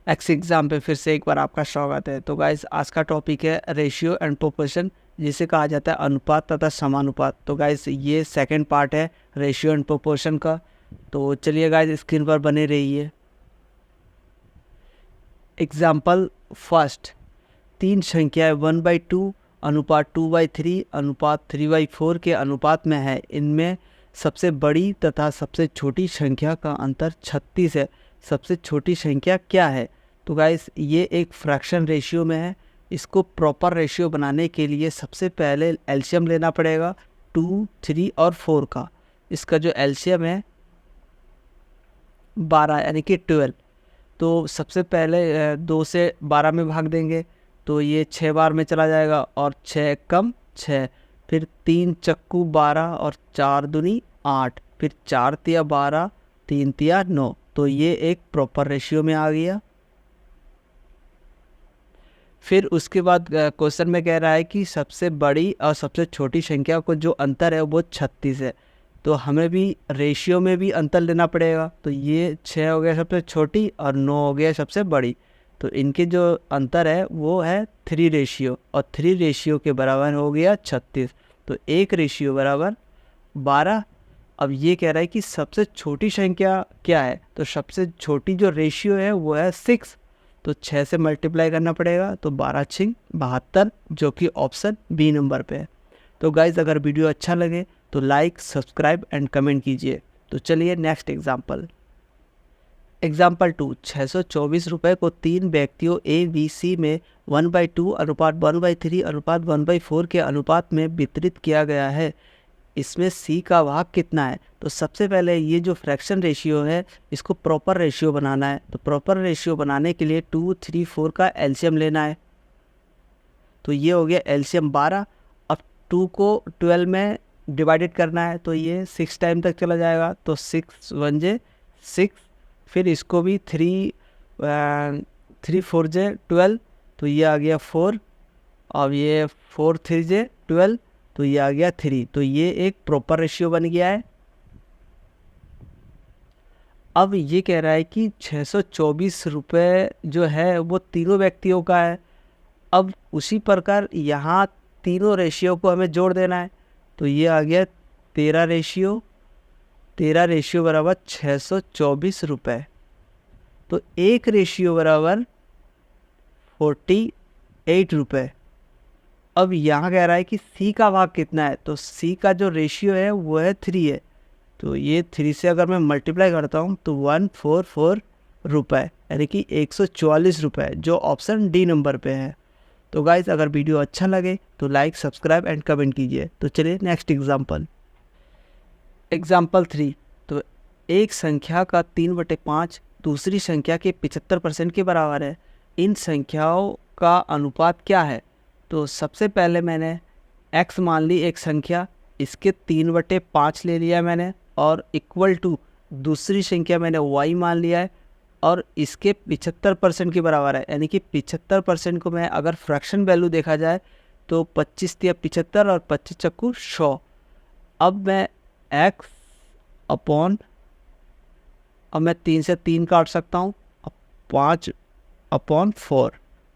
X exam पे फिर से एक बार आपका स्वागत है। तो गाइस आज का टॉपिक है रेशियो एंड प्रोपोर्शन, जिसे कहा जाता है अनुपात तथा समानुपात। तो गाइस ये सेकंड पार्ट है रेशियो एंड प्रोपोर्शन का। तो चलिए गाइस स्क्रीन पर बने रहिए। एग्जाम्पल फर्स्ट, तीन संख्याएं 1/2 अनुपात 2/3 अनुपात 3/4 के अनुपात में है। इनमें सबसे बड़ी तथा सबसे छोटी संख्या का अंतर 36 है। सबसे छोटी संख्या क्या है? तो गाइस ये एक फ्रैक्शन रेशियो में है। इसको प्रॉपर रेशियो बनाने के लिए सबसे पहले एलसीएम लेना पड़ेगा 2, 3 और 4 का। इसका जो एलसीएम है 12 यानी कि 12। तो सबसे पहले 2 से 12 में भाग देंगे तो ये 6 बार में चला जाएगा और 6 कम 6, फिर 3 चक्कू 12 और 4 दूनी 8, फिर 4 तिया 12, 3 तिया 9। तो ये एक प्रॉपर रेशियो में आ गया। फिर उसके बाद क्वेश्चन में कह रहा है कि सबसे बड़ी और सबसे छोटी संख्या को जो अंतर है वो 36 है। तो हमें भी रेशियो में भी अंतर लेना पड़ेगा। तो ये 6 हो गया सबसे छोटी और 9 हो गया सबसे बड़ी। तो इनके जो अंतर है वो है 3 रेशियो, और 3 रेशियो के बराबर हो गया 36। तो 1 रेशियो बराबर 12। अब ये कह रहा है कि सबसे छोटी संख्या क्या है? तो सबसे छोटी जो रेशियो है वो है 6। तो 6 से मल्टीप्लाई करना पड़ेगा। तो 12 6 72, जो कि ऑप्शन बी नंबर पे है। तो गाइज अगर वीडियो अच्छा लगे तो लाइक, सब्सक्राइब एंड कमेंट कीजिए। तो चलिए नेक्स्ट एग्जाम्पल। एग्जाम्पल 2, 624 रुपये को 3 व्यक्तियों ए बी सी में 1/2 अनुपात 1/3 अनुपात 1/4 के अनुपात में वितरित किया गया है। इसमें सी का भाग कितना है? तो सबसे पहले ये जो फ्रैक्शन रेशियो है इसको प्रॉपर रेशियो बनाना है। तो प्रॉपर रेशियो बनाने के लिए 2, 3, 4 का एलसीएम लेना है। तो ये हो गया एलसीएम 12। अब 2 को 12 में डिवाइडेड करना है तो ये 6 टाइम तक चला जाएगा। तो 6 1 जे 6, फिर इसको भी 3 4 जे 12, तो ये आ गया 4। अब ये 4 3 जे 12, तो ये आ गया 3। तो ये एक प्रॉपर रेशियो बन गया है। अब ये कह रहा है कि 624 रुपये जो है वो तीनों व्यक्तियों का है। अब उसी प्रकार यहाँ तीनों रेशियो को हमें जोड़ देना है। तो ये आ गया 13 रेशियो। 13 रेशियो बराबर 624 रुपये। तो 1 रेशियो बराबर 48 रुपये। अब यहाँ कह रहा है कि सी का भाग कितना है? तो सी का जो रेशियो है वो है 3 है। तो ये 3 से अगर मैं मल्टीप्लाई करता हूँ तो 144 रुपये, यानी कि 144 रुपये, जो ऑप्शन डी नंबर पे है। तो गाइस अगर वीडियो अच्छा लगे तो लाइक, सब्सक्राइब एंड कमेंट कीजिए। तो चलिए नेक्स्ट एग्जाम्पल। एग्जाम्पल 3, तो एक संख्या का 3/5 दूसरी संख्या के 75% के बराबर है। इन संख्याओं का अनुपात क्या है? तो सबसे पहले मैंने x मान ली एक संख्या, इसके 3/5 ले लिया मैंने, और इक्वल टू दूसरी संख्या मैंने y मान लिया है और इसके 75% के बराबर है। यानी कि 75% को मैं अगर फ्रैक्शन वैल्यू देखा जाए तो 25 तिया 75 और 25 चक्कू 100। अब मैं x अपॉन, अब मैं 3 से 3 काट सकता हूँ, 5/4।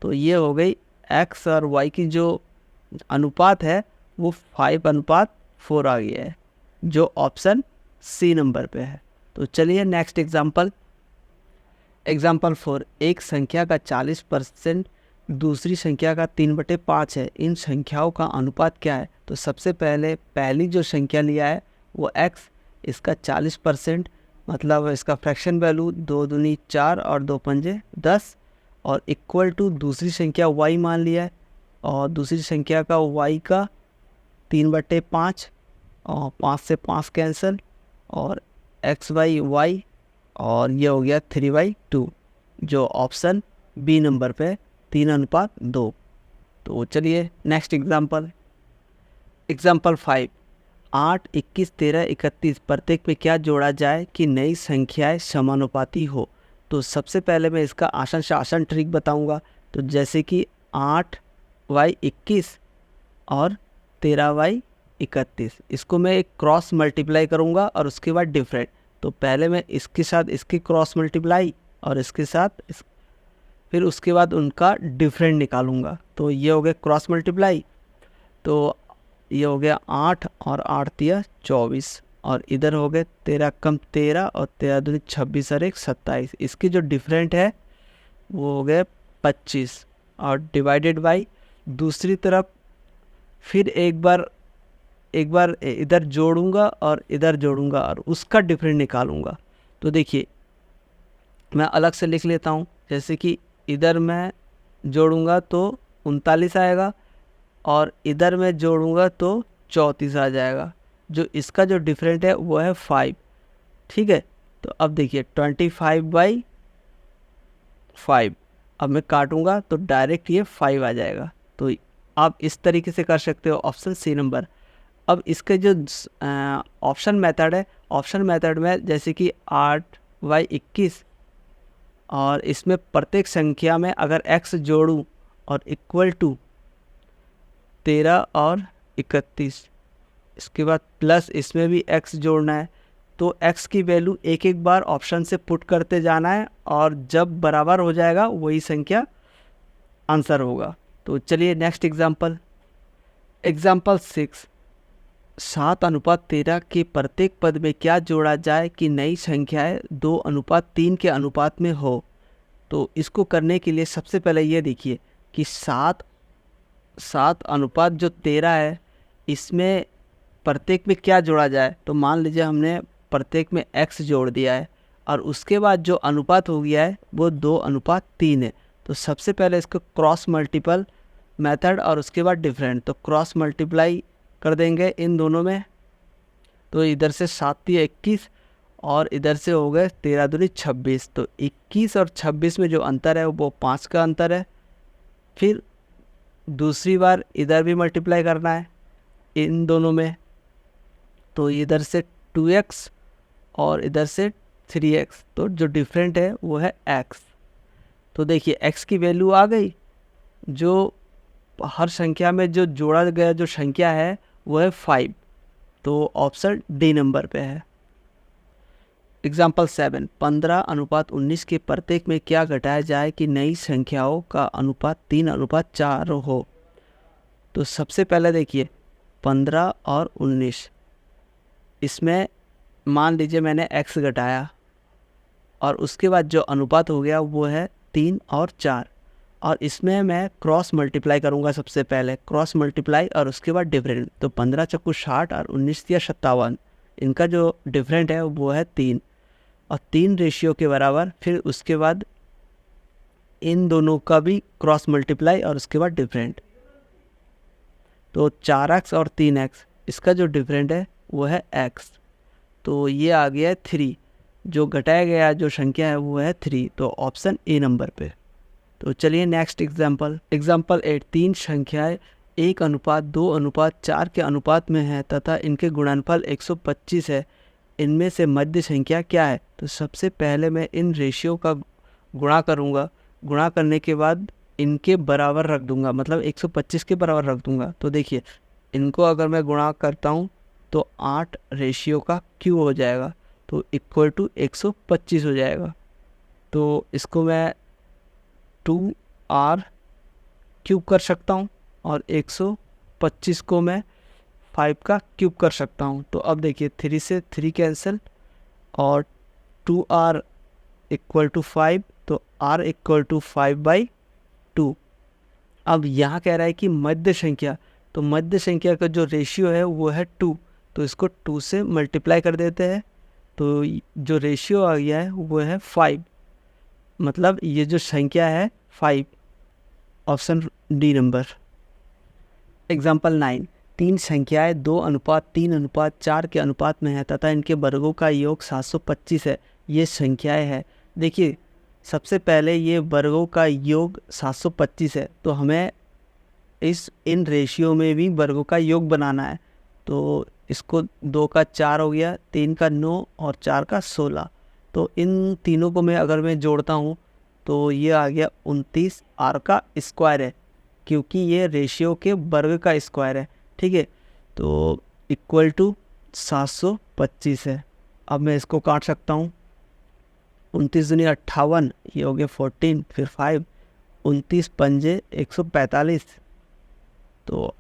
तो ये हो गई x और y की जो अनुपात है वो 5/4 आ गया है, जो ऑप्शन सी नंबर पे है। तो चलिए नेक्स्ट एग्जाम्पल। एग्जाम्पल 4, एक संख्या का 40% दूसरी संख्या का 3/5 है। इन संख्याओं का अनुपात क्या है? तो सबसे पहले पहली जो संख्या लिया है वो x, इसका 40%, मतलब इसका फ्रैक्शन वैल्यू 2 दूनी 4 और 2 पंजे 10, और इक्वल टू दूसरी संख्या y मान लिया है, और दूसरी संख्या का y का 3/5, और 5 से 5 कैंसिल, और x/y, और ये हो गया 3/2, जो ऑप्शन बी नंबर पे 3:2। तो चलिए नेक्स्ट एग्जाम्पल। एग्जाम्पल 5, 8, 21, 13, 31 प्रत्येक में क्या जोड़ा जाए कि नई संख्याएं समानुपाती हो? तो सबसे पहले मैं इसका आसान से आसान ट्रिक बताऊंगा। तो जैसे कि 8/21 और 13/31, इसको मैं एक क्रॉस मल्टीप्लाई करूंगा और उसके बाद डिफरेंट। तो पहले मैं इसके साथ इसकी क्रॉस मल्टीप्लाई और इसके साथ फिर उसके बाद उनका डिफरेंट निकालूंगा। तो ये हो गया क्रॉस मल्टीप्लाई, तो ये हो गया 8 और 8 दिया 24, और इधर हो गए 13 कम 13 और 13 दूनी 26 और 1 27। इसके जो डिफरेंट है वो हो गए 25, और डिवाइडेड बाई दूसरी तरफ फिर एक बार इधर जोड़ूंगा और इधर जोड़ूंगा और उसका डिफरेंट निकालूंगा। तो देखिए मैं अलग से लिख लेता हूँ, जैसे कि इधर मैं जोड़ूंगा तो 39 आएगा और इधर मैं जोड़ूंगा तो 34 आ जाएगा। जो इसका जो डिफरेंट है वो है 5, ठीक है। तो अब देखिए 25/5, अब मैं काटूंगा तो डायरेक्ट ये 5 आ जाएगा। तो आप इस तरीके से कर सकते हो ऑप्शन सी नंबर। अब इसके जो ऑप्शन मेथड है, ऑप्शन मेथड में जैसे कि 8/21, और इसमें प्रत्येक संख्या में अगर x जोड़ूं और इक्वल टू 13 और 31, इसके बाद प्लस इसमें भी x जोड़ना है, तो x की वैल्यू एक एक बार ऑप्शन से पुट करते जाना है और जब बराबर हो जाएगा वही संख्या आंसर होगा। तो चलिए नेक्स्ट एग्जांपल 6, 7/13 के प्रत्येक पद में क्या जोड़ा जाए कि नई संख्याएं 2:3 के अनुपात में हो। तो इसको करने के लिए सबसे पहले ये देखिए कि 7/13 है, इसमें प्रत्येक में क्या जोड़ा जाए। तो मान लीजिए हमने प्रत्येक में x जोड़ दिया है और उसके बाद जो अनुपात हो गया है वो 2:3 है। तो सबसे पहले इसको क्रॉस मल्टीपल मेथड और उसके बाद डिफरेंट, तो क्रॉस मल्टीप्लाई कर देंगे इन दोनों में। तो इधर से 7 या 21 और इधर से हो गए 13 दूनी 26। तो 21 और 26 में जो अंतर है वो 5 का अंतर है। फिर दूसरी बार इधर भी मल्टीप्लाई करना है इन दोनों में, तो इधर से 2x और इधर से 3x, तो जो डिफरेंट है वो है x। तो देखिए x की वैल्यू आ गई, जो हर संख्या में जो जोड़ा गया जो संख्या है वो है 5। तो ऑप्शन डी नंबर पे है। एग्जाम्पल 7, 15/19 के प्रत्येक में क्या घटाया जाए कि नई संख्याओं का अनुपात 3:4 हो। तो सबसे पहले देखिए 15 और 19, इसमें मान लीजिए मैंने x घटाया और उसके बाद जो अनुपात हो गया वो है 3 और 4, और इसमें मैं क्रॉस मल्टीप्लाई करूँगा सबसे पहले, क्रॉस मल्टीप्लाई और उसके बाद डिफरेंट। तो 15 चक्कू 60 और 19 या 57, इनका जो डिफरेंट है वो है 3 और 3 रेशियो के बराबर। फिर उसके बाद इन दोनों का भी क्रॉस मल्टीप्लाई और उसके बाद डिफरेंट। तो 4x और 3x, इसका जो डिफरेंट है वो है x। तो ये आ गया 3, जो घटाया गया जो संख्या है वो है 3। तो ऑप्शन ए नंबर पे। तो चलिए नेक्स्ट एग्जाम्पल 8, 3 संख्याएं 1:2:4 के अनुपात में है तथा इनके गुणनफल 125 है, इनमें से मध्य संख्या क्या है। तो सबसे पहले मैं इन रेशियो का गुणा करूँगा, गुणा करने के बाद इनके बराबर रख दूंगा, मतलब 125 के बराबर रख दूंगा। तो देखिए इनको अगर मैं गुणा करता हूँ तो 8 रेशियो का क्यू हो जाएगा, तो इक्वल टू 125 हो जाएगा। तो इसको मैं 2r क्यूब कर सकता हूँ और 125 को मैं 5 का क्यूब कर सकता हूँ। तो अब देखिए 3 से 3 कैंसिल और 2r इक्वल टू 5, तो r इक्वल टू 5/2। अब यहाँ कह रहा है कि मध्य संख्या, तो मध्य संख्या का जो रेशियो है वो है 2, तो इसको 2 से मल्टीप्लाई कर देते हैं। तो जो रेशियो आ गया है वो है 5, मतलब ये जो संख्या है 5, ऑप्शन डी नंबर। एग्जाम्पल 9, 3 संख्याएं 2:3:4 के अनुपात में है तथा इनके वर्गों का योग 725 है, ये संख्याएं हैं। देखिए सबसे पहले ये वर्गों का योग 725 है, तो हमें इन रेशियो में भी वर्गों का योग बनाना है। तो इसको 2 का 4 हो गया, 3 का 9 और 4 का 16। तो इन तीनों को मैं अगर मैं जोड़ता हूँ तो ये आ गया 29, r का स्क्वायर है क्योंकि ये रेशियो के वर्ग का स्क्वायर है, ठीक है। तो इक्वल टू 725 है। अब मैं इसको काट सकता हूँ, 29 दूनी 58, ये हो गया 14, फिर 5, 29 पंजे 145, तो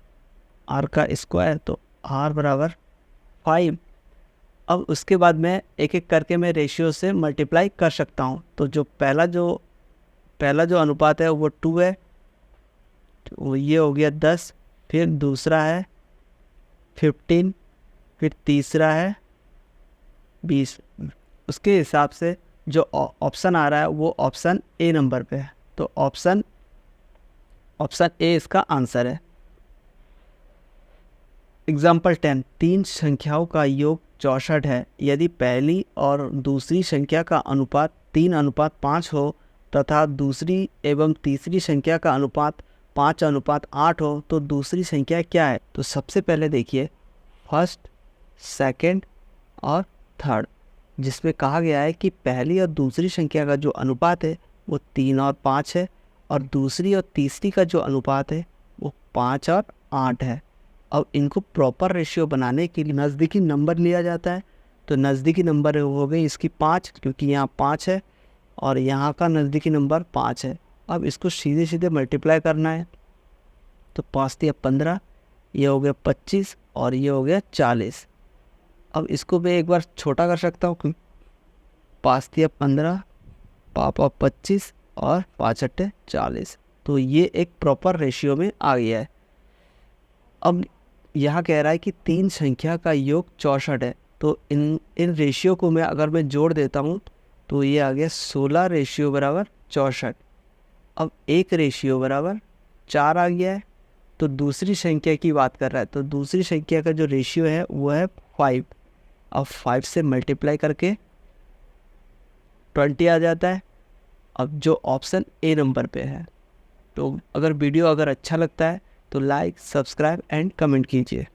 r का स्क्वायर, तो r बराबर 5। अब उसके बाद मैं एक एक करके मैं रेशियो से मल्टीप्लाई कर सकता हूँ। तो जो पहला जो अनुपात है वो 2 है, तो ये हो गया 10, फिर दूसरा है 15, फिर तीसरा है 20। उसके हिसाब से जो ऑप्शन आ रहा है वो ऑप्शन ए नंबर पे है, तो ऑप्शन ए इसका आंसर है। एग्जाम्पल 10, 3 संख्याओं का योग 64 है। यदि पहली और दूसरी संख्या का अनुपात 3:5 हो तथा दूसरी एवं तीसरी संख्या का अनुपात 5:8 हो तो दूसरी संख्या क्या है? तो सबसे पहले देखिए फर्स्ट, सेकंड और थर्ड, जिसमें कहा गया है कि पहली और दूसरी संख्या का जो अनुपात है वो 3 और 5 है, और दूसरी और तीसरी का जो अनुपात है वो 5 और 8 है। अब इनको प्रॉपर रेशियो बनाने के लिए नज़दीकी नंबर लिया जाता है। तो नज़दीकी नंबर हो गई इसकी 5, क्योंकि यहाँ 5 है और यहाँ का नज़दीकी नंबर 5 है। अब इसको सीधे सीधे मल्टीप्लाई करना है, तो 5 × 15, ये हो गया 25 और ये हो गया 40। अब इसको मैं एक बार छोटा कर सकता हूँ, 5 × 15, पापा 25 और 5 × 40। तो ये एक प्रॉपर रेशियो में आ गया है। अब यहाँ कह रहा है कि 3 संख्या का योग 64 है, तो इन रेशियो को अगर मैं जोड़ देता हूँ तो ये आ गया 16 रेशियो बराबर 64। अब 1 रेशियो बराबर 4 आ गया है। तो दूसरी संख्या की बात कर रहा है, तो दूसरी संख्या का जो रेशियो है वो है 5। अब 5 से मल्टीप्लाई करके 20 आ जाता है। अब जो ऑप्शन ए नंबर पे है। तो अगर वीडियो अच्छा लगता है तो लाइक, सब्सक्राइब एंड कमेंट कीजिए।